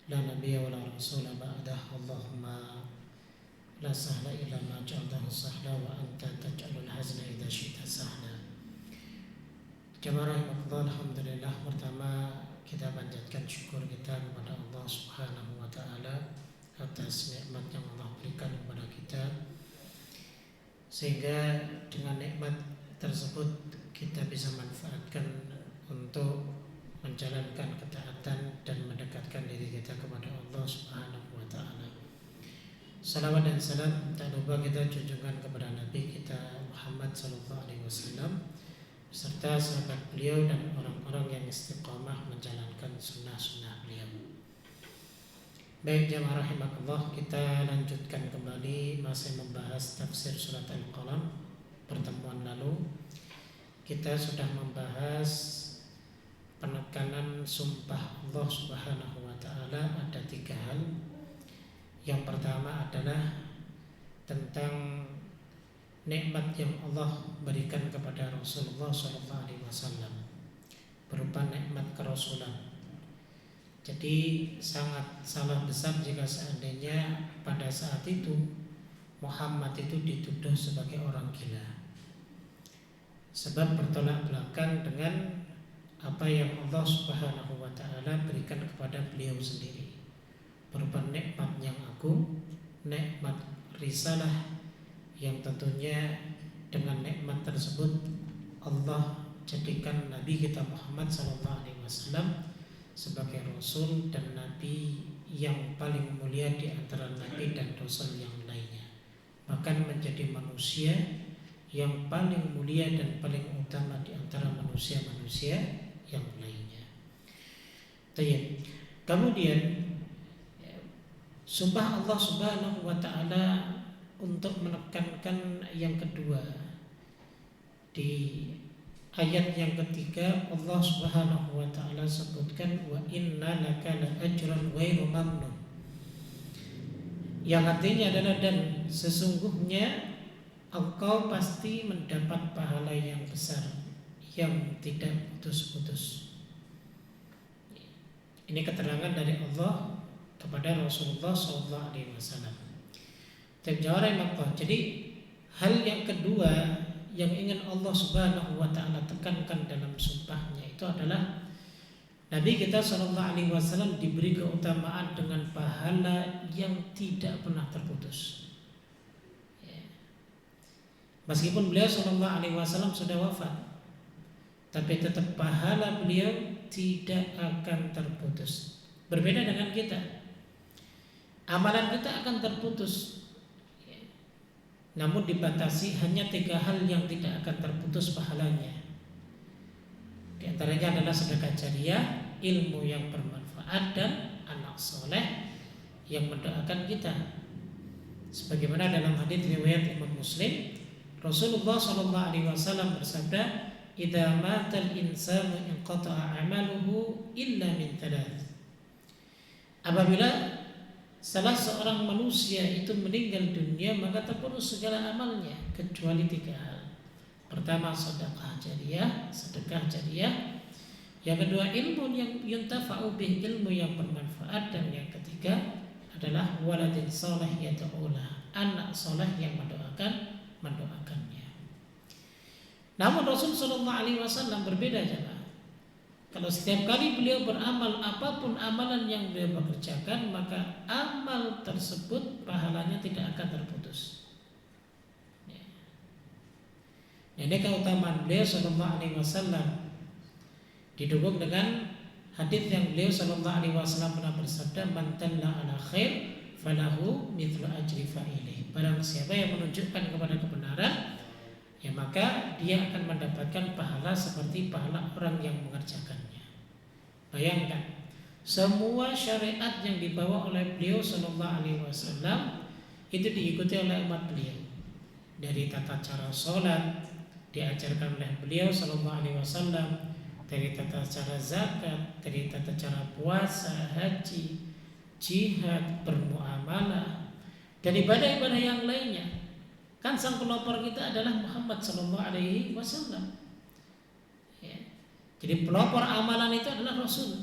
لا نبي ولا رسول بعده اللهم لا سهل إلا ما جعلته سهلا وأنت تجعل الحزن إذا شئت سهلا. Jemaah rahimakumullah, alhamdulillah, pertama kita panjatkan syukur kita kepada Allah Subhanahu wa taala atas nikmat yang Allah berikan kepada kita, sehingga dengan nikmat tersebut kita bisa manfaatkan untuk menjalankan ketaatan dan mendekatkan diri kita kepada Allah Subhanahu wa taala. Salawat dan salam tak lupa kita junjungkan kepada Nabi kita Muhammad sallallahu alaihi wasallam serta sahabat beliau dan orang-orang yang istiqamah menjalankan sunnah-sunnah beliau. Baik jemaah rahimakumullah, kita lanjutkan kembali masih membahas tafsir surat Al-Qalam. Pertemuan lalu kita sudah membahas penekanan sumpah Allah Subhanahu wa taala ada 3 hal. Yang pertama adalah tentang nikmat yang Allah berikan kepada Rasulullah SAW berupa nikmat kerasulan. Jadi sangat salah besar jika seandainya pada saat itu Muhammad itu dituduh sebagai orang gila, sebab bertolak belakang dengan apa yang Allah Subhanahu wa taala berikan kepada beliau sendiri berupa nikmat yang agung, nikmat risalah yang tentunya dengan nikmat tersebut Allah jadikan Nabi kita Muhammad SAW sebagai Rasul dan Nabi yang paling mulia di antara Nabi dan Rasul yang lainnya, bahkan menjadi manusia yang paling mulia dan paling utama di antara manusia-manusia yang lainnya. Kemudian sumpah Allah Subhanahu wa taala untuk menekankan yang kedua, di ayat yang ketiga Allah Subhanahu wa taala sebutkan wa inna laka la ajran ghairu mamnun, yang artinya adalah dan sesungguhnya engkau pasti mendapat pahala yang besar yang tidak putus-putus. Ini keterangan dari Allah kepada Rasulullah SAW. Jadi hal yang kedua yang ingin Allah Subhanahu wa taala tekankan dalam sumpahnya itu adalah Nabi kita SAW diberi keutamaan dengan pahala yang tidak pernah terputus. Meskipun beliau SAW sudah wafat, tapi tetap pahala beliau tidak akan terputus. Berbeda dengan kita, amalan kita akan terputus, namun dibatasi hanya 3 hal yang tidak akan terputus pahalanya. Di antaranya adalah sedekah jariah, ilmu yang bermanfaat, dan anak soleh yang mendoakan kita. Sebagaimana dalam hadits riwayat Imam Muslim, Rasulullah SAW bersabda, "Idza matal insanu inqata'a 'amaluhu illa min 3." Apabila salah seorang manusia itu meninggal dunia, maka terputus segala amalnya kecuali 3 hal. Pertama, sedekah jariah. Yang kedua, ilmu yang yuntafa'u bih, ilmu yang bermanfaat. Dan yang ketiga adalah waladin saleh yad'ulah, anak saleh yang mendoakannya. Namun Rasul SAW berbeda jemaah. Kalau setiap kali beliau beramal, apapun amalan yang beliau kerjakan, maka amal tersebut pahalanya tidak akan terputus. Ini keutamaan beliau SAW didukung dengan hadits yang beliau SAW pernah bersabda, "Man dalla ala khair falahu mithlu ajri fa'ilih." Barang siapa yang menunjukkan kepada kebenaran, ya maka dia akan mendapatkan pahala seperti pahala orang yang mengerjakannya. Bayangkan, semua syariat yang dibawa oleh beliau SAW itu diikuti oleh umat beliau. Dari tata cara sholat diajarkan oleh beliau SAW, dari tata cara zakat, dari tata cara puasa, haji, jihad, bermuamalah, dan ibadah-ibadah yang lainnya. Kan sang pelopor kita adalah Muhammad SAW. Jadi pelopor amalan itu adalah Rasul,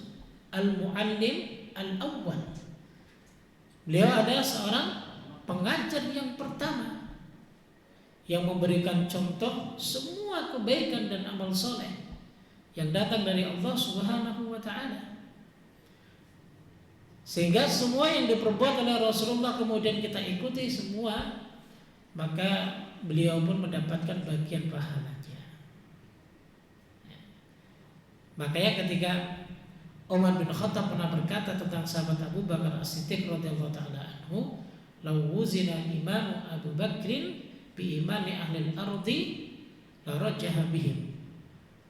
al-muallim al-awwal. Beliau adalah seorang pengajar yang pertama yang memberikan contoh semua kebaikan dan amal soleh yang datang dari Allah Subhanahu wa ta'ala. Sehingga semua yang diperbuat oleh Rasulullah kemudian kita ikuti semua, maka beliau pun mendapatkan bagian pahalanya. Makanya ketika Umar bin Khattab pernah berkata tentang sahabat Abu Bakar As-Siddiq radhiyallahu taala anhu, "Law wuzina imamu Abu Bakrin bi imani ahli al-ardi la rajaha bihim."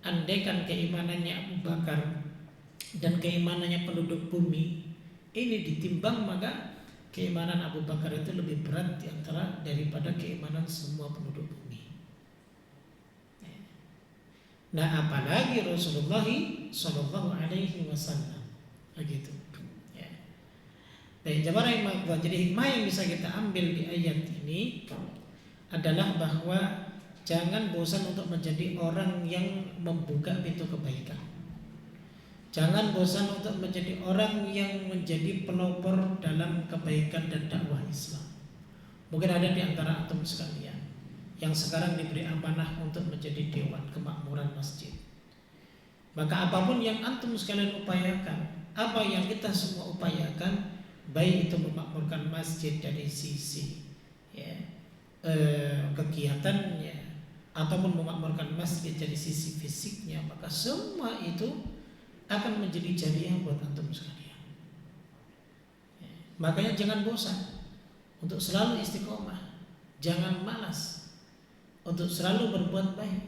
Andaikan keimanannya Abu Bakar dan keimanannya penduduk bumi ini ditimbang, maka keimanan Abu Bakar itu lebih berat daripada keimanan semua penduduk bumi. Nah, apalagi Rasulullah Shallallahu Alaihi Wasallam, begitu. Ya. Baik, jamaah rahimahullah. Jadi hikmah yang bisa kita ambil di ayat ini adalah bahwa jangan bosan untuk menjadi orang yang membuka pintu kebaikan. Jangan bosan untuk menjadi orang yang menjadi pelopor dalam kebaikan dan dakwah Islam. Mungkin ada di antara antum sekalian yang sekarang diberi amanah untuk menjadi dewan kemakmuran masjid. Maka apapun yang antum sekalian upayakan, apa yang kita semua upayakan, baik itu memakmurkan masjid dari sisi kegiatannya ataupun memakmurkan masjid dari sisi fisiknya, maka semua itu akan menjadi jariah buat antum sekalian. Makanya jangan bosan untuk selalu istiqomah, jangan malas untuk selalu berbuat baik,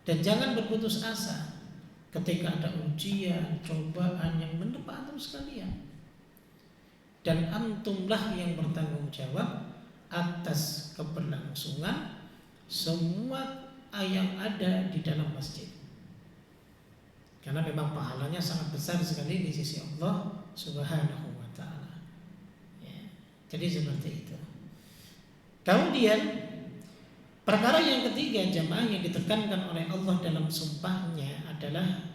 dan jangan berputus asa ketika ada ujian, cobaan yang menimpa antum sekalian. Dan antumlah yang bertanggung jawab atas keberlangsungan semua yang ada di dalam masjid, karena memang pahalanya sangat besar sekali di sisi Allah Subhanahu wa ta'ala. Jadi seperti itu. Kemudian perkara yang ketiga jamaah yang ditekankan oleh Allah dalam sumpahnya adalah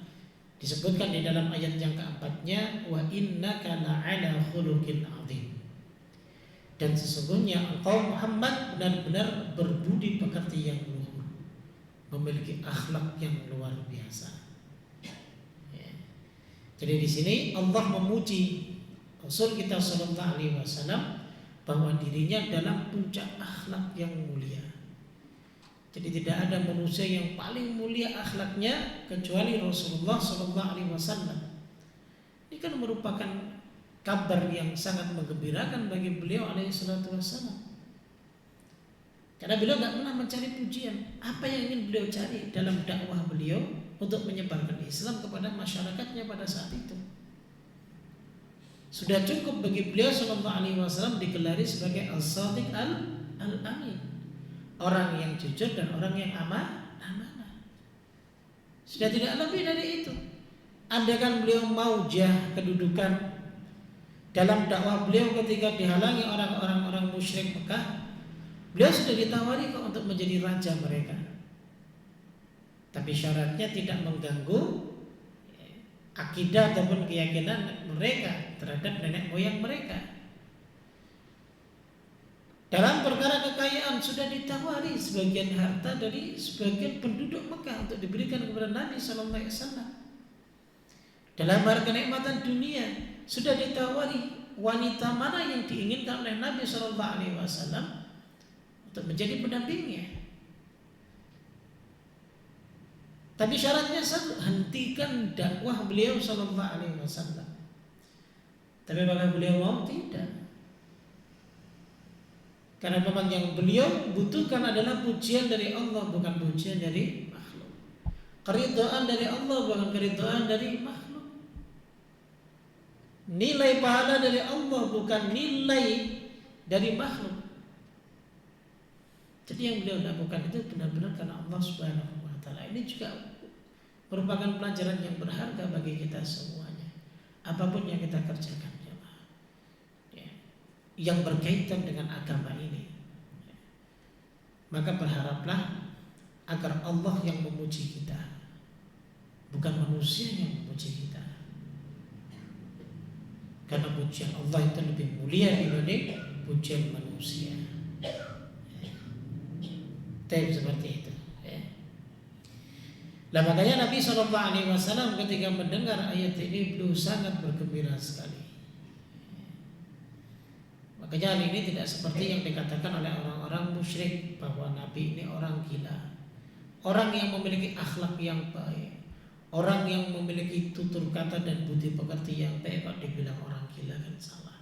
disebutkan di dalam ayat yang keempatnya, wa innaka la'ala khuluqin 'adzim. Dan sesungguhnya engkau Muhammad benar-benar berbudi pekerti yang luhur, memiliki akhlak yang luar biasa. Jadi di sini Allah memuji Rasul kita sallallahu alaihi wasallam bahwa dirinya dalam puncak akhlak yang mulia. Jadi tidak ada manusia yang paling mulia akhlaknya kecuali Rasulullah sallallahu alaihi wasallam. Ini kan merupakan kabar yang sangat menggembirakan bagi beliau alaihi salatu wasallam. Karena beliau tidak pernah mencari pujian. Apa yang ingin beliau cari dalam dakwah beliau untuk menyebarkan Islam kepada masyarakatnya pada saat itu? Sudah cukup bagi beliau sallallahu alaihi wasallam digelari sebagai as-sadiq al-amin, orang yang jujur dan orang yang amanah. Sudah tidak lebih dari itu. Andaikan beliau mau kedudukan dalam dakwah beliau ketika dihalangi orang-orang musyrik Mekah, beliau sudah ditawari kok untuk menjadi raja mereka. Tapi syaratnya tidak mengganggu akidah ataupun keyakinan mereka terhadap nenek moyang mereka. Dalam perkara kekayaan sudah ditawari sebagian harta dari sebagian penduduk Mekah untuk diberikan kepada Nabi sallallahu alaihi wasallam. Dalam hal kenikmatan dunia sudah ditawari wanita mana yang diinginkan oleh Nabi sallallahu alaihi wasallam untuk menjadi pendampingnya. Tapi syaratnya satu, hentikan dakwah beliau sallallahu alaihi wasallam. Tapi apakah beliau mau? Tidak. Karena memang yang beliau butuhkan adalah pujian dari Allah, bukan pujian dari makhluk. Keridhaan dari Allah, bukan keridhaan dari makhluk. Nilai pahala dari Allah, bukan nilai dari makhluk. Jadi yang beliau lakukan itu benar-benar karena Allah Subhanahu wa ta'ala. Ini juga merupakan pelajaran yang berharga bagi kita semuanya. Apapun yang kita kerjakan, yang berkaitan dengan agama ini, maka berharaplah agar Allah yang memuji kita, bukan manusia yang memuji kita. karena pujian Allah itu lebih mulia dibanding pujian manusia. Tapi seperti itu. Nah, makanya Nabi SAW ketika mendengar ayat ini beliau sangat bergembira sekali. Makanya hal ini tidak seperti yang dikatakan oleh orang-orang musyrik bahwa Nabi ini orang gila, orang yang memiliki akhlak yang baik, orang yang memiliki tutur kata dan budi pekerti yang baik, kok dibilang orang gila, kan salah.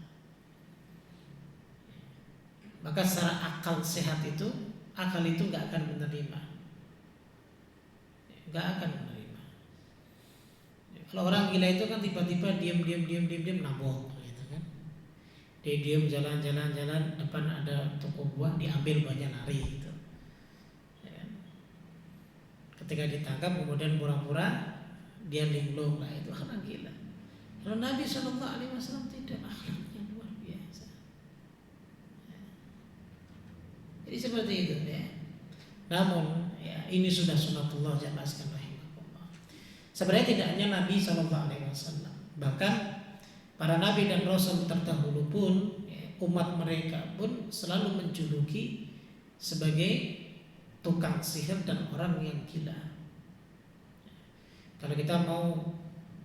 Maka secara akal sehat itu, akal itu nggak akan menerima, nggak akan menerima. Kalau orang gila itu kan tiba-tiba diam nabok, gitu kan? Dia diam jalan depan ada toko buah, diambil buahnya, lari gitu. Ya. Ketika ditangkap kemudian pura-pura dia linglung, lah itu orang gila. Kalau Nabi SAW tidak, akhlaknya luar biasa. Ya. Jadi seperti itu ya. Namun ya, ini sudah sunatullah jamaah sekalian rahimakumullah. Sebenarnya tidak hanya Nabi SAW, bahkan para nabi dan rasul terdahulu pun ya, umat mereka pun selalu menjuluki sebagai tukang sihir dan orang yang gila. Kalau kita mau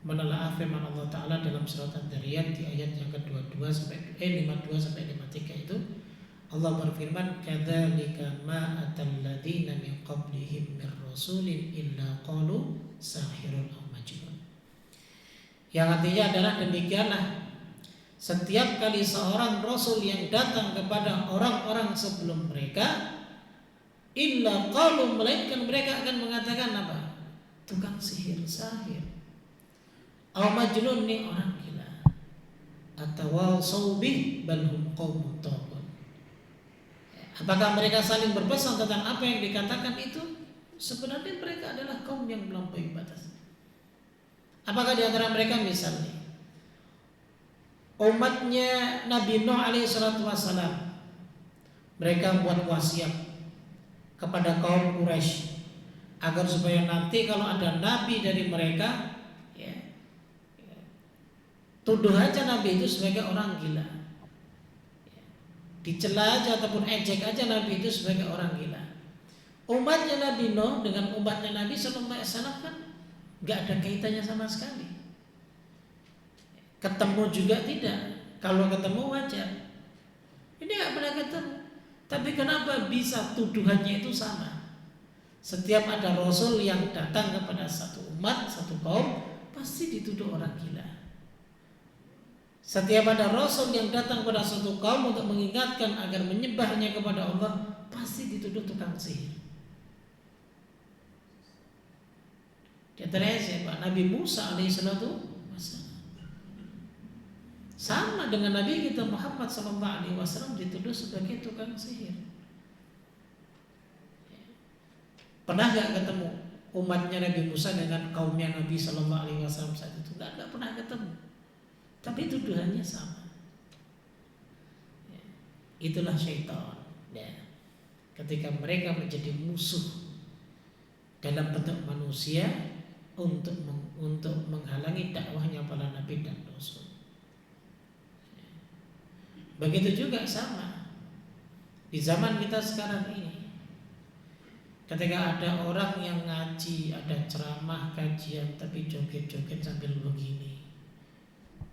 menelaah firman Allah Ta'ala dalam surat Ad-Dariyat di ayat yang ke-52 sampai 52 sampai 53 itu, Allah berfirman, kadzalika ma atal ladzina min qablihim mir rasulin illa qalu sahirun aw majnun. Yang artinya adalah demikianlah setiap kali seorang rasul yang datang kepada orang-orang sebelum mereka, illa qalu, melainkan mereka akan mengatakan apa? Tukang sihir, sahir. Aw majnun, ni orang gila. Atawasau bih bal hum qaumun taghun. Apakah mereka saling berpesan tentang apa yang dikatakan itu? Sebenarnya mereka adalah kaum yang melampaui batas. Apakah di antara mereka misalnya umatnya Nabi Nuh alaihissalatu wassalam, mereka buat wasiat kepada kaum Quraisy agar supaya nanti kalau ada nabi dari mereka, ya, tuduh aja nabi itu sebagai orang gila, ya, dicela aja ataupun ejek aja nabi itu sebagai orang gila. Umatnya Nabi Nuh dengan umatnya Nabi Sallallahu Alaihi Wasallam kan nggak ada kaitannya sama sekali. Ketemu juga tidak. Kalau ketemu wajar. Ini nggak pernah ketemu. Tapi kenapa bisa tuduhannya itu sama? Setiap ada Rasul yang datang kepada satu umat, satu kaum, pasti dituduh orang gila. Setiap ada Rasul yang datang kepada satu kaum untuk mengingatkan agar menyembahnya kepada Allah, pasti dituduh tukang sihir. Di antaranya siapa? Nabi Musa alaihissalatu wassalam. Sama dengan Nabi kita Muhammad sallallahu alaihi wasallam dituduh sebagai tukang sihir. Pernah gak ketemu umatnya Nabi Musa dengan kaumnya Nabi sallallahu alaihi wasallam saat itu? Gak pernah ketemu. Tapi tuduhannya sama. Itulah syaitan. Ya. Ketika mereka menjadi musuh dalam bentuk manusia untuk menghalangi dakwahnya para nabi dan rasul. Begitu juga sama di zaman kita sekarang ini. Ketika ada orang yang ngaji, ada ceramah kajian tapi joget-joget sambil begini,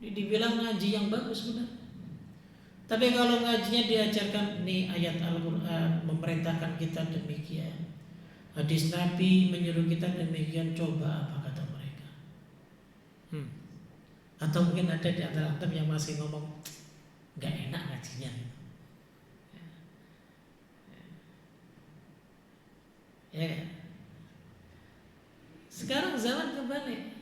dibilang ngaji yang bagus benar. Tapi kalau ngajinya diajarkan nih ayat Al-Quran memerintahkan kita demikian, hadis Nabi menyuruh kita demikian, coba apa kata mereka? Atau mungkin ada di antara antum yang masih ngomong nggak enak ngajinya. Ya. Sekarang zaman kebalik.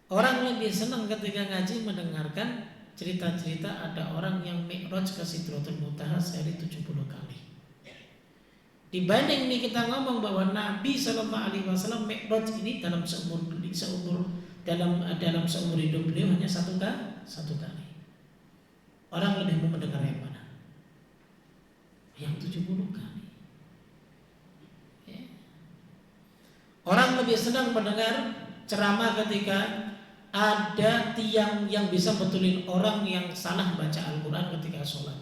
Orang lebih senang ketika ngaji mendengarkan cerita-cerita ada orang yang mi'raj ke Sidratul Muntaha sehari 70 kali. Dibanding nih kita ngomong bahwa Nabi Sallallahu Alaihi Wasallam mi'raj ini dalam seumur hidup beliau hanya satu kali. Orang lebih mau mendengar yang mana? Yang 70 kali. Ya. Orang lebih senang mendengar ceramah ketika ada tiang yang bisa betulin orang yang salah baca Al-Quran ketika sholat,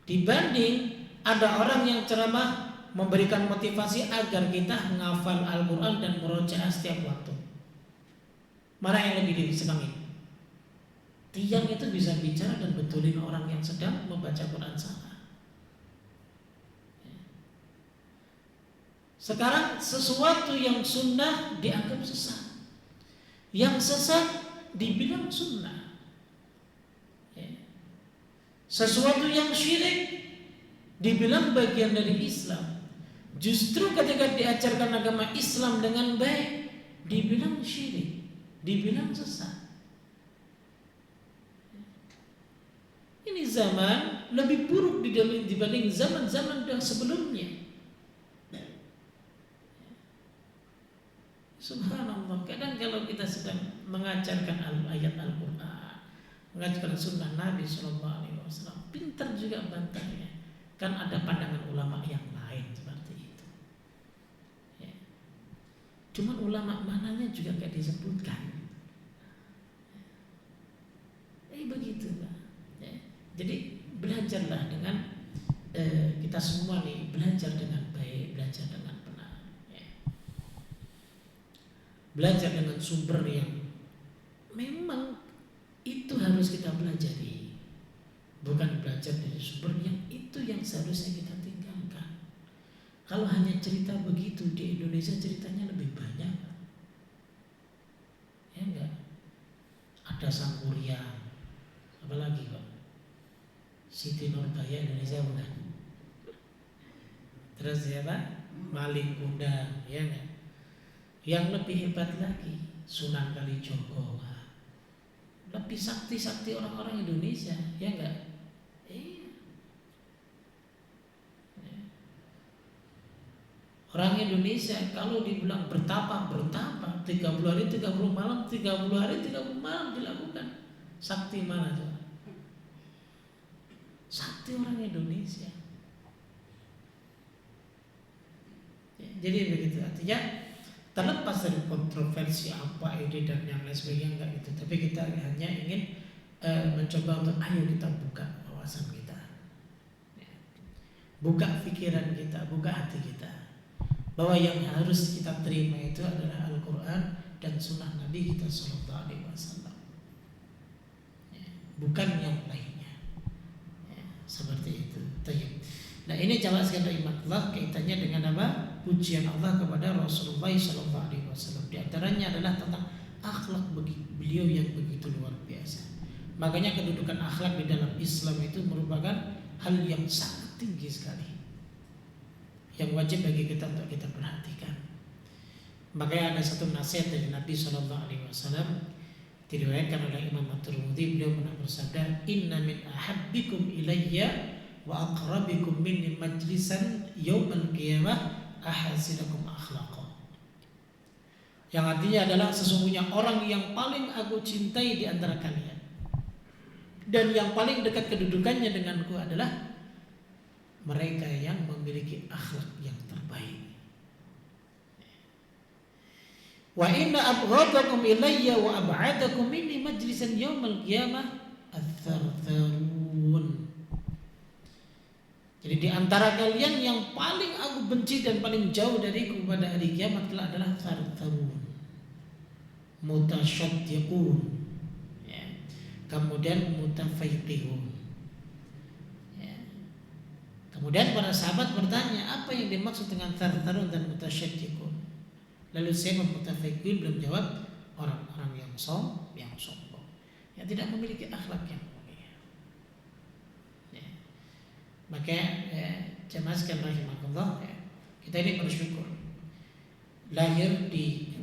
dibanding ada orang yang ceramah memberikan motivasi agar kita menghafal Al-Quran dan merojaah setiap waktu. Mana yang lebih disegangin? Tiang itu bisa bicara dan betulin orang yang sedang membaca Quran salah. Sekarang sesuatu yang sunnah dianggap sesat, yang sesat dibilang sunnah. Sesuatu yang syirik dibilang bagian dari Islam. Justru ketika diajarkan agama Islam dengan baik, dibilang syirik, dibilang sesat. Ini zaman lebih buruk dibanding zaman-zaman yang sebelumnya. Subhanallah, kadang kalau kita sedang mengajarkan ayat Al-Quran, mengajarkan sunnah Nabi SAW, pintar juga bantahnya. Kan ada pandangan ulama yang lain seperti itu. Ya. Cuman ulama mananya juga gak disebutkan. Begitu Pak. Ya. Jadi belajarlah dengan kita semua nih, belajar dengan baik, belajar dengan benar. Ya. Belajar dengan sumber yang memang itu harus kita pelajari, bukan belajar dari sumber yang itu yang seharusnya kita tinggalkan. Kalau hanya cerita begitu di Indonesia, ceritanya lebih banyak, ya enggak? Ada Sangkuriang, apalagi Pak, Siti Nurbaya Indonesia bukan? Terus ya Pak, Maling Kundang, ya enggak? Yang lebih hebat lagi Sunan Kalijogo, lebih sakti-sakti orang-orang Indonesia, ya enggak? Orang Indonesia kalau dibilang bertapa 30 hari 30 malam 30 hari 30 malam dilakukan. Sakti mana tuh? Sakti orang Indonesia. Jadi begitu, artinya terlepas dari kontroversi apa ide dan yang lain sebagainya, enggak gitu. Tapi kita hanya ingin mencoba untuk ayo kita buka wawasan kita, buka pikiran kita, buka hati kita, bahwa yang harus kita terima itu adalah Al-Quran dan Sunnah Nabi kita Sallallahu Alaihi Wasallam, bukan yang lainnya. Seperti itu. Nah ini jamaah sekalian rahmatullah, kaitannya dengan apa? Pujian Allah kepada Rasulullah Sallallahu Alaihi Wasallam. Di antaranya adalah tentang akhlak beliau yang begitu luar biasa. Makanya kedudukan akhlak di dalam Islam itu merupakan hal yang sangat tinggi sekali, yang wajib bagi kita untuk kita perhatikan. Makanya ada satu nasihat dari Nabi Sallallahu Alaihi Wasallam, diriwayatkan oleh Imam At-Tirmidzi, beliau pernah bersabda, Inna min ahabbikum ilayya wa aqrabikum minni majlisan yaumal qiyamah ahasinukum akhlaqa. Yang artinya adalah sesungguhnya orang yang paling aku cintai di antara kalian dan yang paling dekat kedudukannya denganku adalah mereka yang memiliki akhlak yang terbaik. Wa inna abghadakum ilayya wa ab'adakum minni majlisan yaumal qiyamah ats-tsartsarun. Jadi di antara kalian yang paling aku benci dan paling jauh dariku pada hari kiamat adalah tsartsarun, mutasyaddiqun, ya. Kemudian mutafaiqihun. Kemudian para sahabat bertanya, apa yang dimaksud dengan tsartsarun dan mutasyaddiqun? Lalu saya mutafaiqihun belum jawab, orang-orang yang sombong, yang tidak memiliki akhlak yang mulia. Maka jemaah sekalian rahimakumullah, kita ini bersyukur lahir di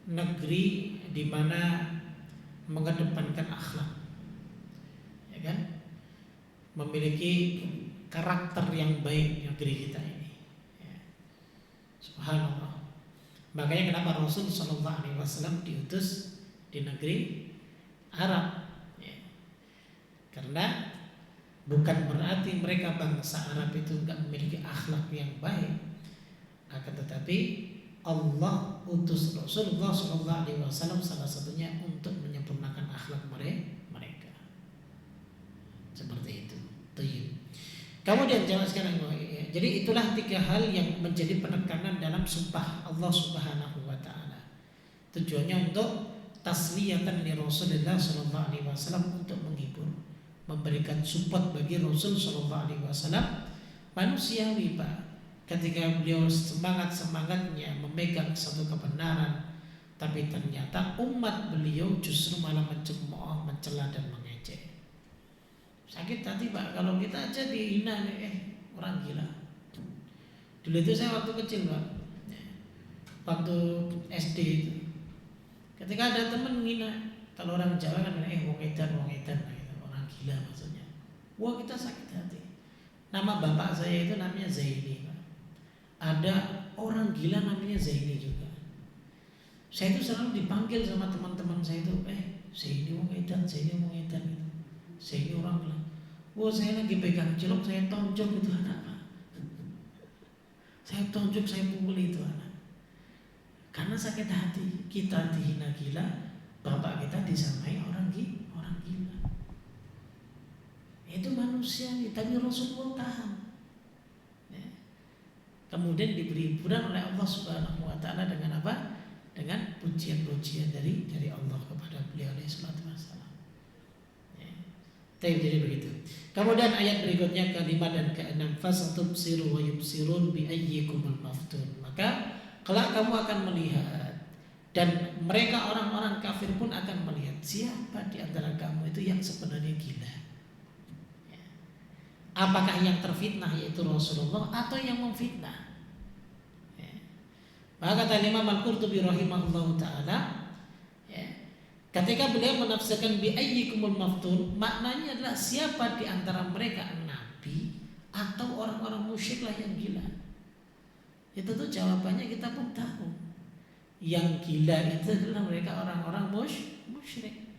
negeri di mana mengedepankan akhlak, ya kan? Memiliki karakter yang baik negeri kita ini, ya. Subhanallah. Makanya kenapa Rasul Sallallahu Alaihi Wasallam diutus di negeri Arab, ya. Karena bukan berarti mereka bangsa Arab itu enggak memiliki akhlak yang baik, akan tetapi Allah utus Rasulullah Sallallahu Alaihi Wasallam salah satunya untuk Kemudian jawab sekarang, jadi itulah 3 hal yang menjadi penekanan dalam sumpah Allah Subhanahu wa taala. Tujuannya untuk tasliyatan li Rasulullah sallallahu alaihi wasallam, untuk menghibur, memberikan support bagi Rasul sallallahu alaihi wasallam. Manusiawi Pak, ketika beliau semangat-semangatnya memegang satu kebenaran, tapi ternyata umat beliau justru malah mencemooh, mencela dan mengejek. Sakit hati Pak, kalau kita aja dihina orang gila. Dulu itu saya waktu kecil Pak, waktu SD itu, ketika ada temen menghina, kalau orang Jawa kan wong edan, orang gila maksudnya. Wah, kita sakit hati. Nama bapak saya itu namanya Zaini Pak. Ada orang gila namanya Zaini juga. Saya itu selalu dipanggil sama teman-teman saya itu, Zaini wong edan, Zaini wong edan gitu. Zaini orang gila. Wah, saya lagi pegang cilok, saya tonjok itu anak Pak. Saya tonjok, saya pukul itu anak. Karena sakit hati, kita dihina gila, bapak kita disamai orang gila. Itu manusia, tapi Rasulullah tahan. Ya. Kemudian diberi hiburan oleh Allah Subhanahu wa taala dengan apa? Dengan pujian-pujian dari Allah kepada beliau alaihi salatu wassalam. Ya. Jadi begitu. Kemudian ayat berikutnya ke-5 dan ke-6, fasatubsiru wa yubsirun bi ayyikumul maftun. Maka kelak kamu akan melihat, dan mereka orang-orang kafir pun akan melihat, siapa di antara kamu itu yang sebenarnya gila. Ya. Apakah yang terfitnah yaitu Rasulullah atau yang memfitnah? Ya. Maka kata Imam Al-Qurtubi rahimahullahu taala, ketika beliau menafsirkan bi ayyikumul maftun, maknanya adalah siapa di antara mereka nabi atau orang-orang musyrik lah yang gila. Itu tuh jawabannya kita pun tahu. Yang gila itu adalah mereka orang-orang musyrik.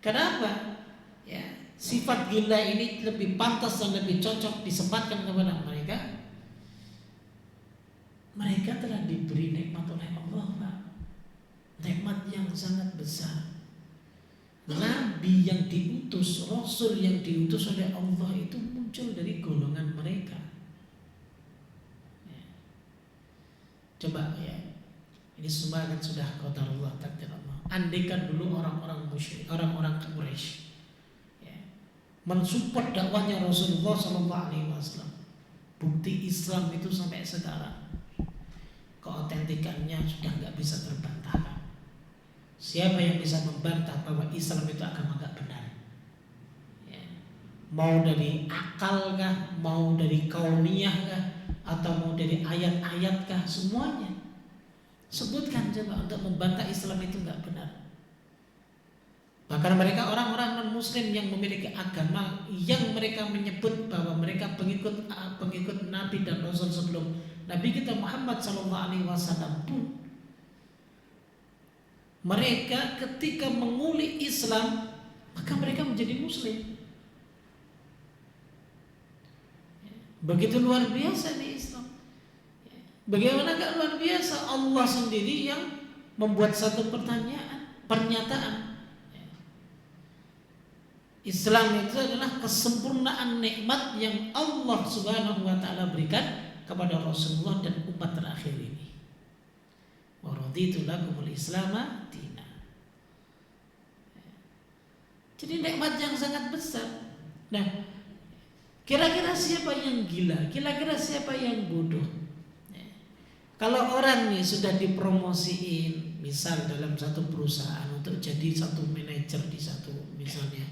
Kenapa? Ya, sifat gila ini lebih pantas dan lebih cocok disematkan kepada mereka. Mereka telah diberi nikmat oleh Allah Pak. Nikmat yang sangat besar. Nabi yang diutus, Rasul yang diutus oleh Allah itu muncul dari golongan mereka. Ya. Coba ya, ini semua kan sudah qadarullah, takdir Allah. Andaikan dulu orang-orang musyrik, orang-orang Quraisy, ya, mensupport dakwahnya Rasulullah SAW, bukti Islam itu sampai sekarang keotentikannya sudah nggak bisa terbantahkan. Siapa yang bisa membantah bahwa Islam itu agama gak benar? Ya. Mau dari akal kah, mau dari kauniyah kah, atau mau dari ayat-ayat kah, semuanya sebutkan coba untuk membantah Islam itu gak benar. Bahkan mereka orang-orang non-muslim yang memiliki agama yang mereka menyebut bahwa mereka pengikut Nabi dan Rasul sebelum Nabi kita Muhammad SAW pun, mereka ketika mengulik Islam maka mereka menjadi Muslim. Begitu luar biasa nih Islam. Bagaimana gak luar biasa, Allah sendiri yang membuat satu pernyataan. Islam itu adalah kesempurnaan nikmat yang Allah Subhanahu wa taala berikan kepada Rasulullah dan umat terakhir ini. Wa raditu lakumul Islama dina. Jadi nikmat yang sangat besar. Nah, kira-kira siapa yang gila? Kira-kira siapa yang bodoh? Kalau orang nih sudah dipromosiin, misal dalam satu perusahaan untuk jadi satu manajer di satu misalnya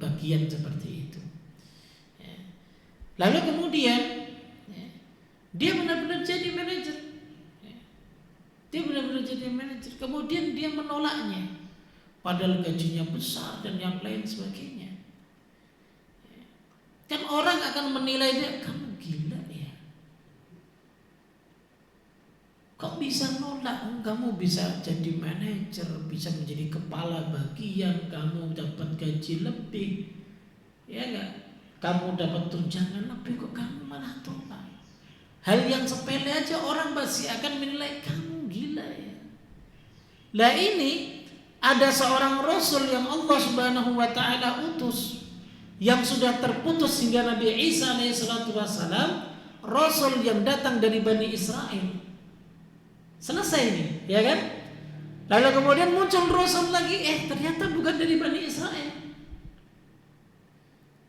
bagian seperti itu. Lalu kemudian dia benar-benar jadi manajer. Dia benar-benar jadi manajer. Kemudian dia menolaknya, padahal gajinya besar dan yang lain sebagainya. Kan orang akan menilai dia, kamu gila ya. Kok bisa nolak? Kamu bisa jadi manajer, bisa menjadi kepala bagian, kamu dapat gaji lebih, ya enggak? Kamu dapat tunjangan lebih, kok kamu malah tolak? Hal yang sepele aja orang masih akan menilai kamu gila ya. Lah ini ada seorang Rasul yang Allah Subhanahu wa taala utus, yang sudah terputus hingga Nabi Isa alaihissalatu wassalam, Rasul yang datang dari Bani Israel. Selesai ini, ya kan? Lalu kemudian muncul Rasul lagi, ternyata bukan dari Bani Israel.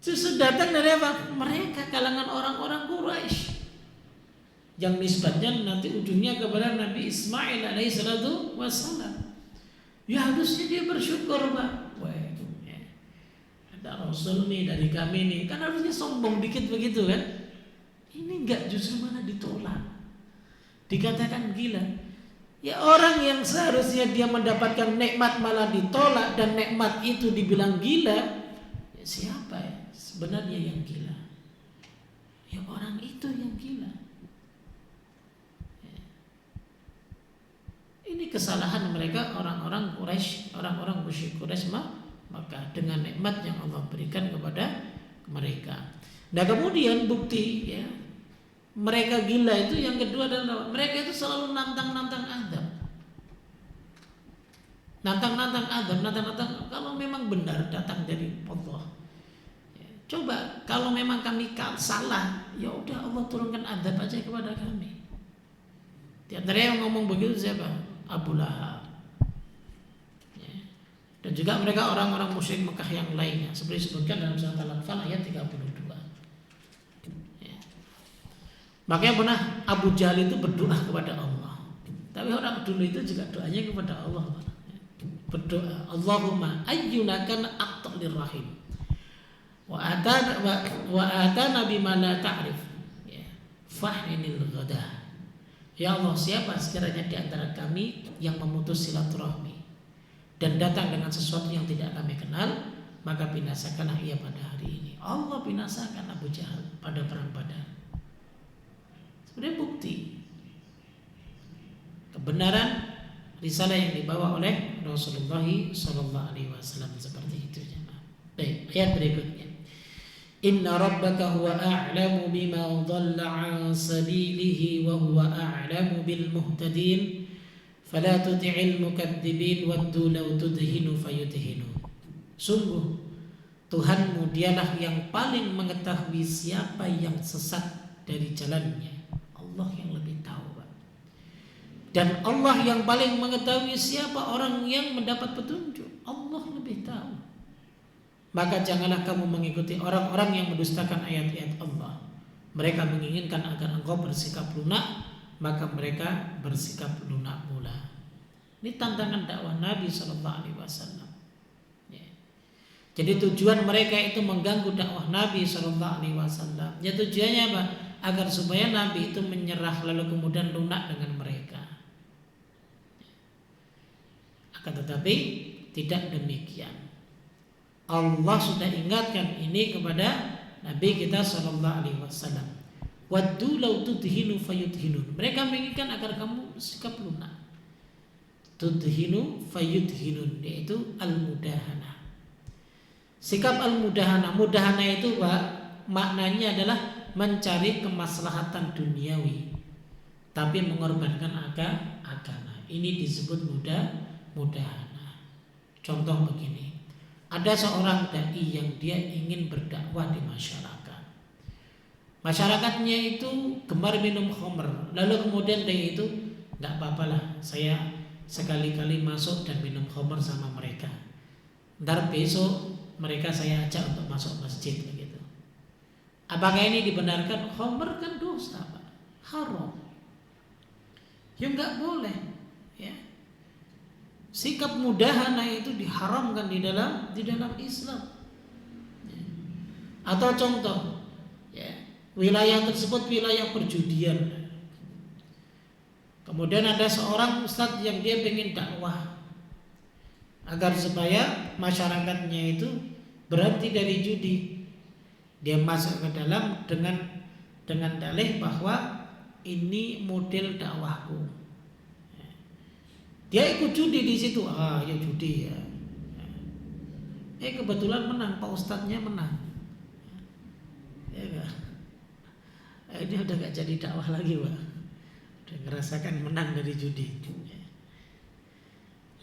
Justru datang dari apa? Mereka kalangan orang-orang Quraisy yang nisbatnya nanti ujungnya kepada Nabi Ismail alaihissalatu wassalam. Ya harusnya dia bersyukur, Pak. Wah, ya. Ada Rasul nih dari kami nih. Kan harusnya sombong dikit begitu kan? Ini enggak, justru malah ditolak. Dikatakan gila. Ya orang yang seharusnya dia mendapatkan nikmat malah ditolak, dan nikmat itu dibilang gila. Ya siapa ya sebenarnya yang gila? Ya orang itu yang gila. Ya. Ini kesalahan mereka orang-orang Quraisy, orang-orang musyrik Quraisy maka dengan nikmat yang Allah berikan kepada mereka. Nah kemudian bukti ya mereka gila itu yang kedua adalah mereka itu selalu nantang-nantang azab. Nantang-nantang azab, nantang-nantang kalau memang benar datang dari Allah. Ya, coba kalau memang kami salah, ya udah Allah turunkan azab aja kepada kami. Di antara yang ngomong begitu siapa? Abu Lahab. Ya. Dan juga mereka orang-orang musyrik Mekah yang lainnya, seperti disebutkan dalam surat Al-Anfal ayat 32. Makanya pernah Abu Jahal itu berdoa kepada Allah. Tapi orang dulu itu juga doanya kepada Allah. Berdoa, Allahumma ayyuna kana aqtalir rahim wa atana bima la ta'rif fahninil ghadah. Ya Allah, siapa sekiranya di antara kami yang memutus silaturahmi dan datang dengan sesuatu yang tidak kami kenal, maka binasakanlah ia pada hari ini. Allah binasakan Abu Jahal pada perang Badar. Sebenarnya bukti kebenaran risalah yang dibawa oleh Rasulullah SAW seperti itu. Baik, ayat berikutnya. Inna rabbaka huwa a'lamu bima dhalla 'an sabilihi wa huwa a'lamu bil muhtadin fala tuti'il mukadzibin waddu law tudhinu fayudhinu. Sungguh Tuhanmu dialah yang paling mengetahui siapa yang sesat dari jalannya. Allah yang lebih tahu. Dan Allah yang paling mengetahui siapa orang yang mendapat petunjuk. Allah lebih tahu. Maka janganlah kamu mengikuti orang-orang yang mendustakan ayat-ayat Allah. Mereka menginginkan agar engkau bersikap lunak, maka mereka bersikap lunak pula. Ini tantangan dakwah Nabi SAW. Ya. Jadi tujuan mereka itu mengganggu dakwah Nabi SAW. Ya tujuannya apa? Agar supaya Nabi itu menyerah lalu kemudian lunak dengan mereka. Akan tetapi tidak demikian. Allah sudah ingatkan ini kepada Nabi kita SAW. Waddu law tudhinu fayudhinun. Mereka menginginkan agar kamu sikap lunak. Tudhinu fayudhinun, yaitu al-mudahana. Sikap al-mudahana. Mudahana itu maknanya adalah mencari kemaslahatan duniawi tapi mengorbankan agama. Ini disebut mudahana. Contoh begini, ada seorang dai yang dia ingin berdakwah di masyarakat. Masyarakatnya itu gemar minum khamr. Lalu kemudian dia itu enggak apa-apalah, saya sekali-kali masuk dan minum khamr sama mereka. Ntar besok mereka saya ajak untuk masuk masjid begitu. Apakah ini dibenarkan? Khamr kan dosa, Pak. Haram. Ya enggak boleh, ya. Sikap mudahana itu diharamkan di dalam Islam. Ya. Atau contoh, ya, wilayah tersebut wilayah perjudian. Kemudian ada seorang ustadz yang dia ingin dakwah agar supaya masyarakatnya itu berhenti dari judi. Dia masuk ke dalam dengan dalih bahwa ini model dakwahku. Dia ikut judi di situ. Ya judi ya. Kebetulan menang, Pak Ustadznya menang. Ya enggak. Dia udah gak jadi dakwah lagi, Pak. Udah ngerasakan menang dari judi.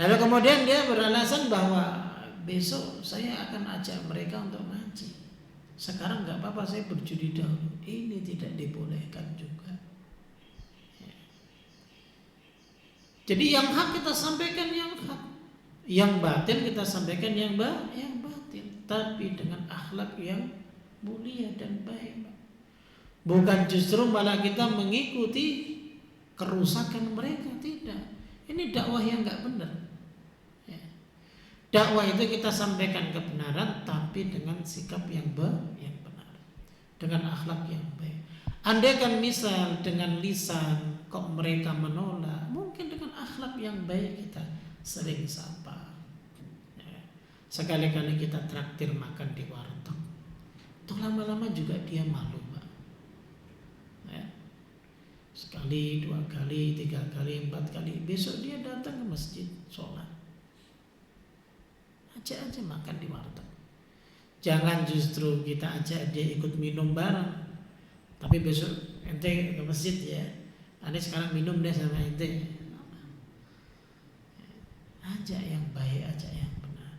Lalu kemudian dia beralasan bahwa besok saya akan ajak mereka untuk ngaji. Sekarang nggak apa-apa saya berjudi dahulu. Ini tidak dibolehkan juga. Jadi yang hak kita sampaikan yang hak, yang batin kita sampaikan yang batin, tapi dengan akhlak yang mulia dan baik. Bukan justru malah kita mengikuti kerusakan mereka, tidak. Ini dakwah yang nggak benar. Ya. Dakwah itu kita sampaikan kebenaran, tapi dengan sikap yang benar, dengan akhlak yang baik. Andaikan misal dengan lisan kok mereka menolak, mungkin dengan akhlak yang baik kita sering sapa. Ya. Sekali-kali kita traktir makan di warteg, tuh lama-lama juga dia malu, Mbak. Ya. Sekali, 2 kali, 3 kali, 4 kali, besok dia datang ke masjid sholat. Ajak aja makan di warteg. Jangan justru kita ajak dia ikut minum bareng, tapi besok ente ke masjid ya, ane sekarang minum deh sama ente. Ajak yang baik, ajak yang benar.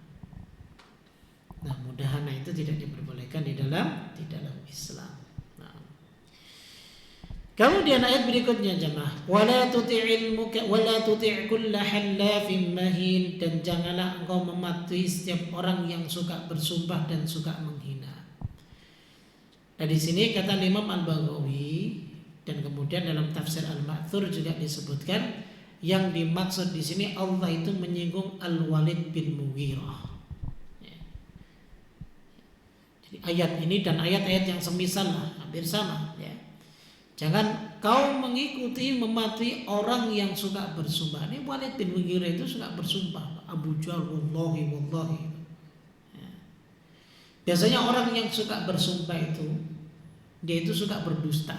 Nah, mudahana itu tidak diperbolehkan di dalam Islam. Nah. Kemudian ayat berikutnya jemaah, wala tuti' kulla hallafin mahin, dan janganlah engkau mematuhi setiap orang yang suka bersumpah dan suka menghina. Nah, di sini kata Imam Al-Baghawi, dan kemudian dalam tafsir Al-Ma'thur juga disebutkan yang dimaksud di sini Allah itu menyinggung Al-Walid bin Mughirah. Jadi ayat ini dan ayat-ayat yang semisal lah, hampir sama ya. Jangan kau mengikuti mematuhi orang yang suka bersumpah. Ini Walid bin Mughirah itu suka bersumpah, Abu Jahal wallahi. Ya. Biasanya orang yang suka bersumpah itu dia itu suka berdusta.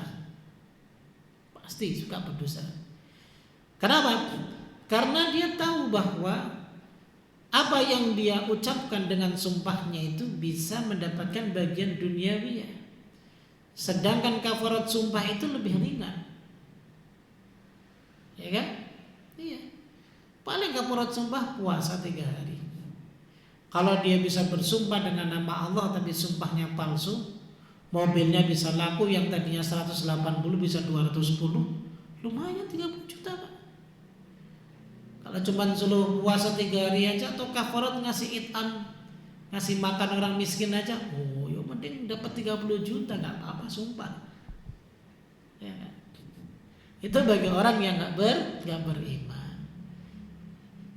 Pasti suka berdusta. Kenapa? Karena dia tahu bahwa apa yang dia ucapkan dengan sumpahnya itu bisa mendapatkan bagian duniawi. Sedangkan kafarat sumpah itu lebih ringan. Ya kan? Iya. Paling kafarat sumpah puasa 3 hari. Kalau dia bisa bersumpah dengan nama Allah tapi sumpahnya palsu, mobilnya bisa laku yang tadinya 180 bisa 210, lumayan 30 juta Pak. Kalau cuma suruh puasa 3 hari aja atau kafarat ngasih it'am, ngasih makan orang miskin aja, oh ya mending dapat 30 juta, nggak apa-apa sumpah. Ya. Itu bagi orang yang nggak beriman.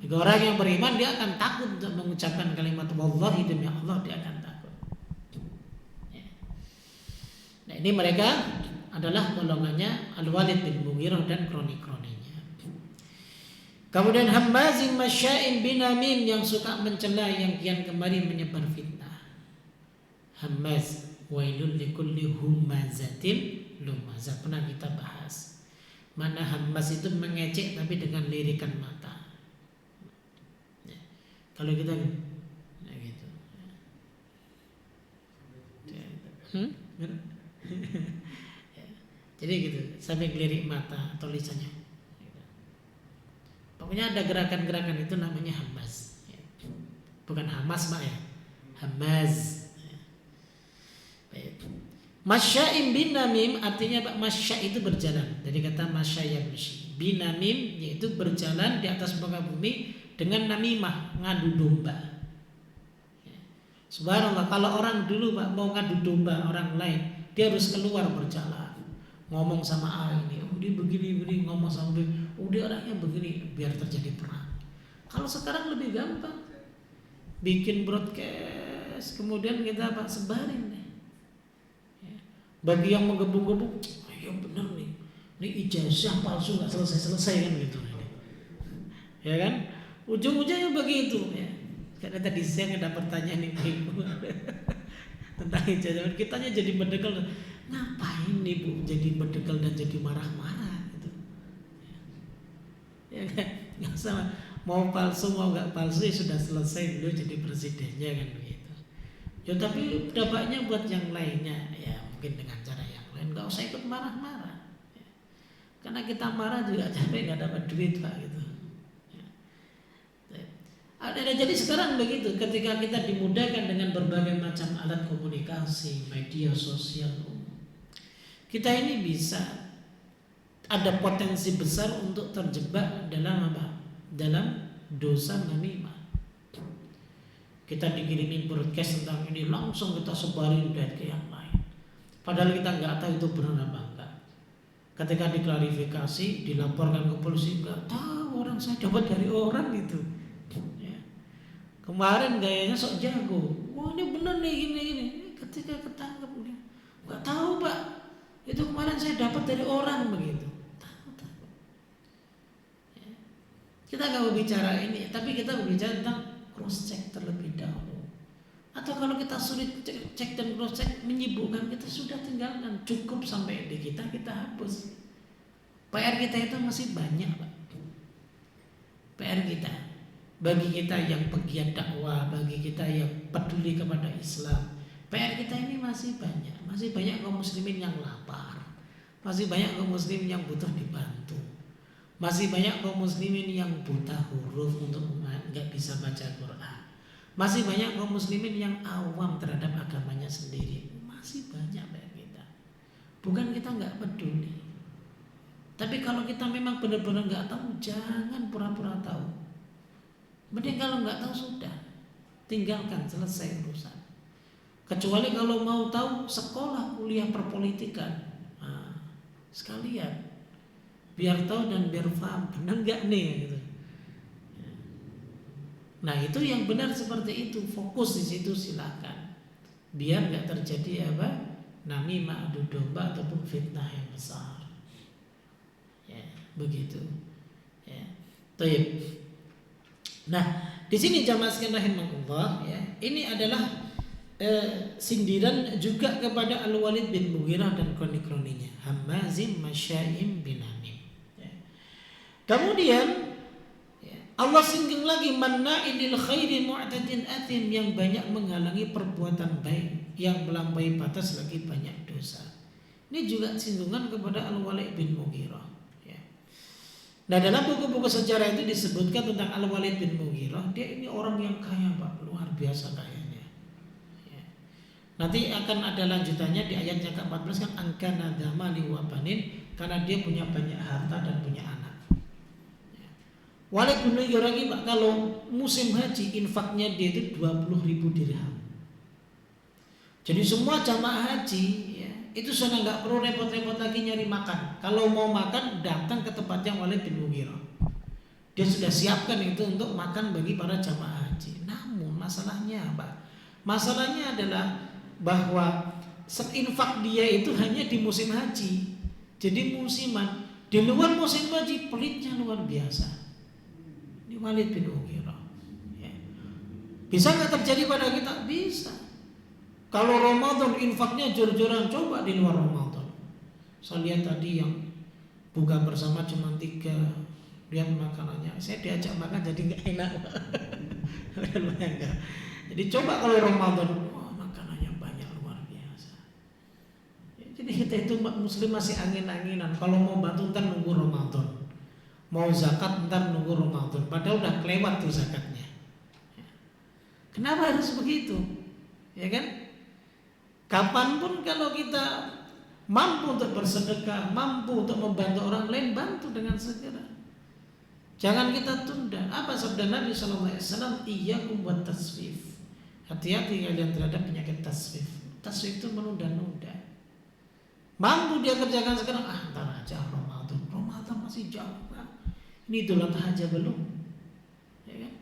Bagi orang yang beriman dia akan takut untuk mengucapkan kalimat wallahi, demi Allah dia akan takut. Ya. Nah, ini mereka adalah golongannya Al-Walid bin Mughirah dan kroni-kroninya. Kemudian hammazin masya'in binamim, yang suka mencela, yang kian kemari menyebar fitnah. Hammaz, wailul likulli humazatin lumazah, pernah kita bahas. Mana hammaz itu mengecek tapi dengan lirikan mata. Ya. Kalau kita nah gitu. Ya. Jadi gitu, sampai ngelirik mata atau lisannya. Pokoknya ada gerakan-gerakan itu namanya hammaz. Bukan hamas Pak ya. Hammaz. Masya'im binamim artinya Pak, masya' itu berjalan. Dari kata masya yamshi. Binamim yaitu berjalan di atas muka bumi dengan namimah, ngadu domba. Subhanallah, kalau orang dulu Pak mau ngadu domba orang lain, dia harus keluar berjalan, ngomong sama ini, oh dia begini, ngomong sama begini, oh dia orangnya begini, biar terjadi perang. Kalau sekarang lebih gampang, bikin broadcast, kemudian kita Pak sebarin deh. Ya. Bagi yang menggebuk-gebuk, oh, ya benar nih, ini ijazah palsu nggak selesai kan gitu, ya kan? Ujung-ujungnya begitu ya. Karena tadi saya ada pertanyaan ibu tentang ijazah, kitanya jadi mendekel. Ngapain nih Bu jadi mendekel dan jadi marah-marah gitu? Ya kan? Nggak sama. Mau palsu mau nggak palsu ya sudah selesai, beliau jadi presidennya kan begitu. Ya tapi dampaknya buat yang lainnya ya mungkin dengan cara yang lain, nggak usah ikut marah-marah. Ya. Karena kita marah juga capek nggak dapat duit Pak gitu. Nggak ada. Jadi sekarang begitu, ketika kita dimudahkan dengan berbagai macam alat komunikasi, media sosial, kita ini bisa ada potensi besar untuk terjebak dalam apa? Dalam dosa namimah. Kita dikirimin broadcast tentang ini, langsung kita sebarin ke yang lain. Padahal kita nggak tahu itu benar apa enggak. Ketika diklarifikasi, dilaporkan ke polisi, nggak tahu orang, saya dapat dari orang itu. Ya. Kemarin gayanya sok jago, wah ini benar nih gini. Ketika ketangkep, nggak tahu Pak, itu kemarin saya dapat dari orang begitu. Tahu. Ya. Kita nggak berbicara ini, tapi kita berbicara tentang cross check terlebih dahulu. Atau kalau kita sulit cek dan cross check menyibukkan, kita sudah tinggalkan, cukup sampai di kita hapus. PR kita itu masih banyak Pak. PR kita, bagi kita yang pegiat dakwah, bagi kita yang peduli kepada Islam, PR kita ini masih banyak kaum muslimin yang lapar, masih banyak kaum muslimin yang butuh dibantu, masih banyak kaum muslimin yang buta huruf untuk nggak bisa baca Quran, masih banyak kaum muslimin yang awam terhadap agamanya sendiri, masih banyak PR kita. Bukan kita nggak peduli, tapi kalau kita memang benar-benar nggak tahu, jangan pura-pura tahu. Mending kalau nggak tahu sudah tinggalkan, selesai urusan. Kecuali kalau mau tahu, sekolah kuliah perpolitikan, sekalian biar tahu dan biar paham benar nggak nih gitu. Nah itu yang benar seperti itu, fokus di situ silakan, biar nggak terjadi apa namimah, adu domba ataupun fitnah yang besar. Ya begitu. Ya. Baik. Nah di sini jamaah sekalian rahimakumullah, ya, ini adalah sindiran juga kepada Al-Walid bin Mughirah dan kroni-kroninya, Hamazim Masyaim bin Hamim. Ya. Kemudian Allah singgung lagi, manna'in lil khairi mu'tadin athim, yang banyak menghalangi perbuatan baik, yang melampaui batas lagi banyak dosa. Ini juga singgungan kepada Al-Walid bin Mughirah. Ya. Nah dalam buku-buku sejarah itu disebutkan tentang Al-Walid bin Mughirah, dia ini orang yang kaya Pak, luar biasa kayanya. Ya. Nanti akan ada lanjutannya di ayat yang ke-14 kan, angkana dzama liwabanin, karena dia punya banyak harta dan punya anak. Walid bin Mughirah ini Pak, kalau musim haji infaknya dia itu 20.000 dirham. Jadi semua jamaah haji ya, itu sudah nggak perlu repot-repot lagi nyari makan. Kalau mau makan datang ke tempatnya Walid bin Mughirah. Dia sudah siapkan itu untuk makan bagi para jamaah haji. Namun masalahnya apa? Masalahnya adalah bahwa infak dia itu hanya di musim haji. Jadi musiman. Di luar musim haji pelitnya luar biasa. Walid bin Mughirah. Ya. Bisa nggak terjadi pada kita? Bisa. Kalau Ramadan infaknya jor-joran, coba di luar Ramadan. Saya lihat tadi yang buka bersama cuma 3, lihat makanannya. Saya diajak makan jadi nggak enak. Jadi coba kalau Ramadan, wah makanannya banyak luar biasa. Ya, jadi kita itu muslim masih angin-anginan. Kalau mau bantu ntar nunggu Ramadan. Mau zakat ntar nunggu Ramadan, padahal udah kelewat tuh zakatnya. Kenapa harus begitu? Ya kan? Kapanpun kalau kita mampu untuk bersedekah, mampu untuk membantu orang lain, bantu dengan segera. Jangan kita tunda. Apa sabda Nabi SAW? Iyyakum wat taswif. Hati-hati kalian terhadap penyakit taswif. Taswif itu menunda-nunda. Mampu dia kerjakan sekarang, ntar aja Ramadan masih jauh. Ini Idul Adha aja belum, ya kan?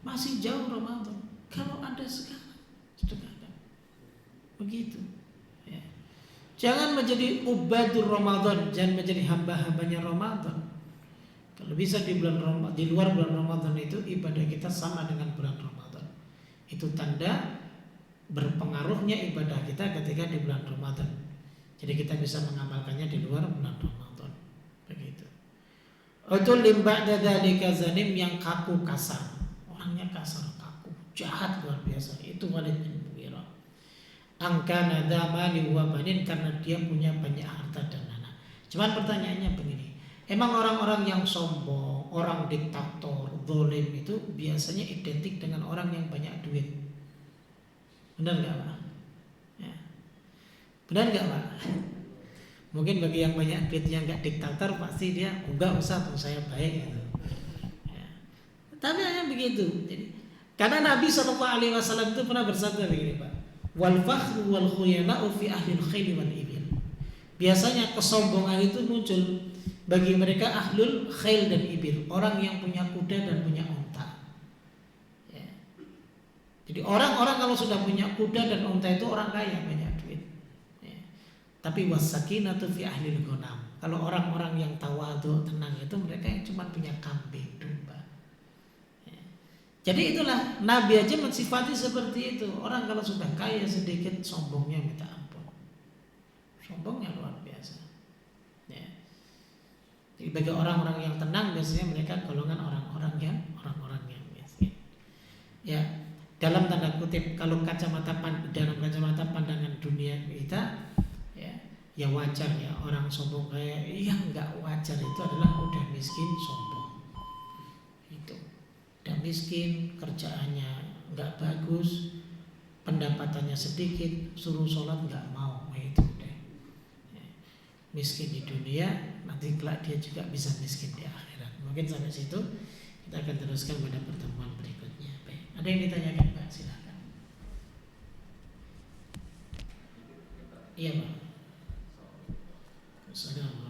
Masih jauh Ramadan. Kalau ada sekarang, sedekahkan. Begitu. Ya. Jangan menjadi ubadur Ramadan, jangan menjadi hamba-hambanya Ramadan. Kalau bisa di bulan Ramadan, di luar bulan Ramadan itu ibadah kita sama dengan bulan Ramadan. Itu tanda berpengaruhnya ibadah kita ketika di bulan Ramadan. Jadi kita bisa mengamalkannya di luar bulan Ramadan. Begitu. Itu limbah dzalika zanim, yang kaku kasar. Orangnya kasar, kaku, jahat luar biasa. Itu Walid bin Mughirah. Angkana dzamali wa banin, karena dia punya banyak harta dan anak. Cuman pertanyaannya begini, emang orang-orang yang sombong, orang diktator, zalim itu biasanya identik dengan orang yang banyak duit. Benar nggak Pak? Ya. Benar nggak Pak? Mungkin bagi yang banyak duit yang nggak diktator pasti dia enggak usah tuh saya baik gitu. Ya. Tapi hanya begitu. Jadi, karena Nabi SAW itu pernah bersabda begini Pak, wal fakhru wal khuyala'u fi ahlil khayli wal ibil. Biasanya kesombongan itu muncul bagi mereka ahlul khail dan ibil, orang yang punya kuda dan punya unta. Ya. Jadi orang-orang kalau sudah punya kuda dan unta itu orang kaya, banyak duit. Ya. Tapi wasakinatu fi ahlil ghanam. Kalau orang-orang yang tawadhu, tenang itu mereka yang cuma punya kambing, domba. Ya. Jadi itulah Nabi aja mensifati seperti itu. Orang kalau sudah kaya sedikit sombongnya minta ampun. Sombongnya luar biasa. Ya. Jadi bagi orang-orang yang tenang biasanya mereka golongan orang-orang yang miskin. Ya, dalam tanda kutip kalau dalam kacamata pandangan dunia kita, ya wajar ya orang sombong kayak yang nggak wajar itu adalah udah miskin sombong. Itu udah miskin, kerjaannya nggak bagus, pendapatannya sedikit, suruh sholat nggak mau, itu deh. Ya. Miskin di dunia, nanti kelak dia juga bisa miskin di akhirat. Mungkin sampai situ kita akan teruskan pada pertemuan berikutnya. Baik. Ada yang ditanyakan Pak? Silakan. Iya Pak. Assalamualaikum.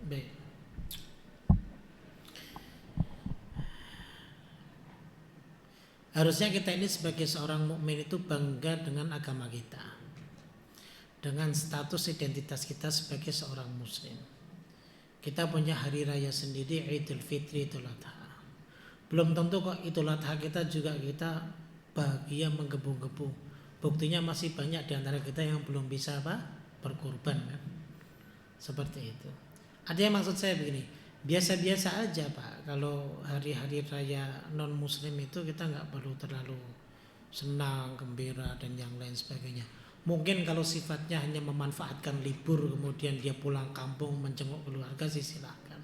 Baik. Harusnya kita ini sebagai seorang mukmin itu bangga dengan agama kita, dengan status identitas kita sebagai seorang muslim. Kita punya hari raya sendiri, Idul Fitri, Idul Adha. Belum tentu kok Idul Adha kita juga kita bahagia menggebu-gebu. Buktinya masih banyak di antara kita yang belum bisa berkorban kan. Seperti itu. Ada yang maksud saya begini, biasa-biasa aja Pak. Kalau hari-hari raya non muslim itu kita nggak perlu terlalu senang, gembira dan yang lain sebagainya. Mungkin kalau sifatnya hanya memanfaatkan libur kemudian dia pulang kampung menjenguk keluarga sih silakan.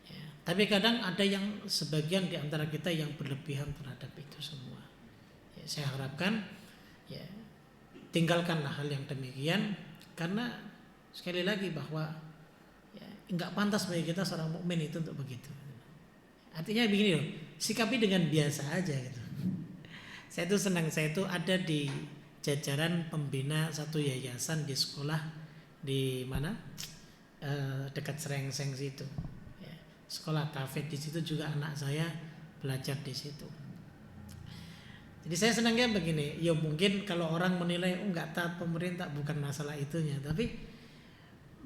Ya. Tapi kadang ada yang sebagian di antara kita yang berlebihan terhadap itu semua. Ya, saya harapkan ya tinggalkanlah hal yang demikian karena sekali lagi bahwa enggak pantas bagi kita seorang mukmin itu untuk begitu. Artinya begini loh, sikapi dengan biasa aja gitu. Saya tuh senang, saya tuh ada di jajaran pembina satu yayasan di sekolah di mana dekat Serengseng situ. Ya, sekolah tafid di situ juga anak saya belajar di situ. Jadi saya senangnya begini, ya mungkin kalau orang menilai enggak taat pemerintah bukan masalah itunya, tapi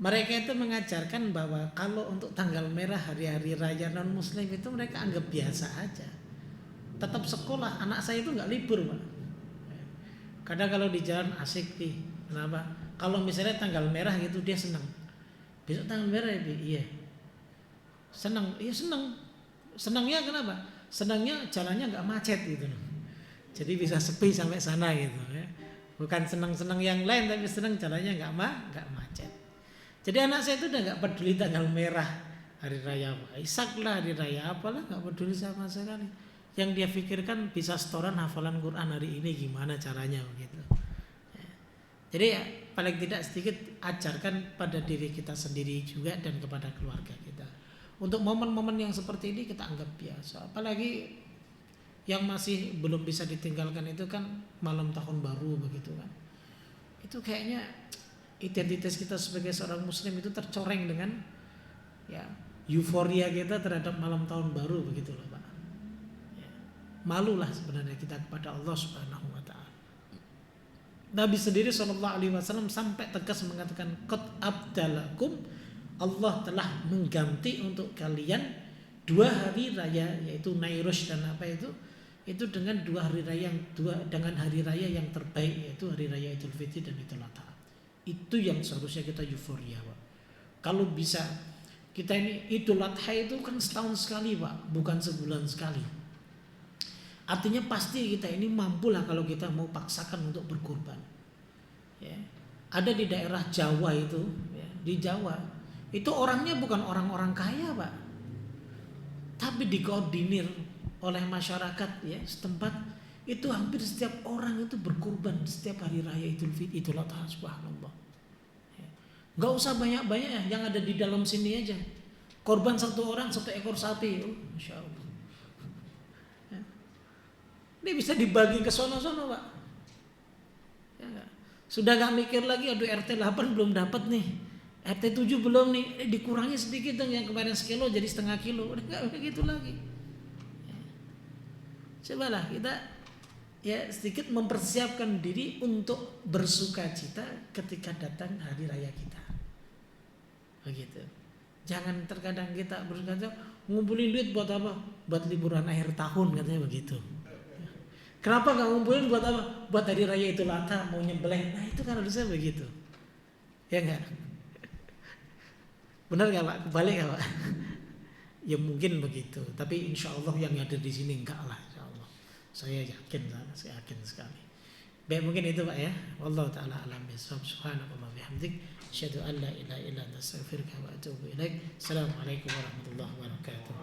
mereka itu mengajarkan bahwa kalau untuk tanggal merah hari-hari raya non muslim itu mereka anggap biasa aja. Tetap sekolah, anak saya itu nggak libur Pak. Kadang kalau di jalan asik nih, kenapa? Kalau misalnya tanggal merah gitu dia senang. Besok tanggal merah ya, iya. Senang, iya senang. Senangnya kenapa? Senangnya jalannya nggak macet gitu loh. Jadi bisa sepi sampai sana gitu ya. Bukan senang-senang yang lain tapi senang jalannya nggak macet. Jadi anak saya itu udah nggak peduli tanggal merah, hari raya Waisak lah, hari raya apalah, nggak peduli sama sekali. Yang dia pikirkan bisa setoran hafalan Quran hari ini gimana caranya begitu. Ya. Jadi ya, paling tidak sedikit ajarkan pada diri kita sendiri juga dan kepada keluarga kita. Untuk momen-momen yang seperti ini kita anggap biasa. Apalagi yang masih belum bisa ditinggalkan itu kan malam tahun baru begitu kan. Itu kayaknya identitas kita sebagai seorang muslim itu tercoreng dengan ya euforia kita terhadap malam tahun baru begitu loh Pak. Ya. malulah sebenarnya kita kepada Allah Subhanahu wa taala. Nabi sendiri sallallahu alaihi wasallam sampai tegas mengatakan qad abdalakum, Allah telah mengganti untuk kalian 2 hari raya, yaitu Nairush dan apa itu dengan 2 hari raya dengan hari raya yang terbaik, yaitu hari raya Idul Fitri dan Idul Adha. Itu yang seharusnya kita euforia, Pak. Kalau bisa kita ini Idul Adha itu kan setahun sekali, Pak, bukan sebulan sekali. Artinya pasti kita ini mampu lah kalau kita mau paksakan untuk berkurban. Ya. Ada di daerah Jawa itu, ya, di Jawa itu orangnya bukan orang-orang kaya, Pak, tapi dikoordinir oleh masyarakat ya setempat. Itu hampir setiap orang itu berkurban setiap hari raya Idul Fitri, Idul Adha, subhanallah. Ya. Gak usah banyak-banyak ya, yang ada di dalam sini aja. Korban 1 orang 1 ekor sapi, Masya Allah. Ya. Ini bisa dibagi ke sono-sono, Pak. Ya, sudah gak mikir lagi, aduh RT 8 belum dapat nih, RT 7 belum nih, dikurangi sedikit dong, yang kemarin sekilo jadi setengah kilo. Udah gak begitu lagi. Ya. Cobalah kita ya sedikit mempersiapkan diri untuk bersuka cita ketika datang hari raya kita. Begitu. Jangan terkadang kita bersuka cita, ngumpulin duit buat apa? Buat liburan akhir tahun, katanya begitu. Kenapa gak ngumpulin buat apa? Buat hari raya Idul Adha mau nyembelih. Nah itu kan harusnya begitu. Ya enggak? Benar nggak, Pak? Kebalik nggak, Pak? Ya mungkin begitu. Tapi insya Allah yang ada di sini enggak lah, insya Allah. Saya yakin sekali. Baik, mungkin itu, Pak, ya. Wallahu taala alam bisawab. Subhanallahi wa bihamdik, asyhadu an la ilaha illa anta, astaghfiruka wa atubu ilaik. Assalamualaikum warahmatullahi wabarakatuh.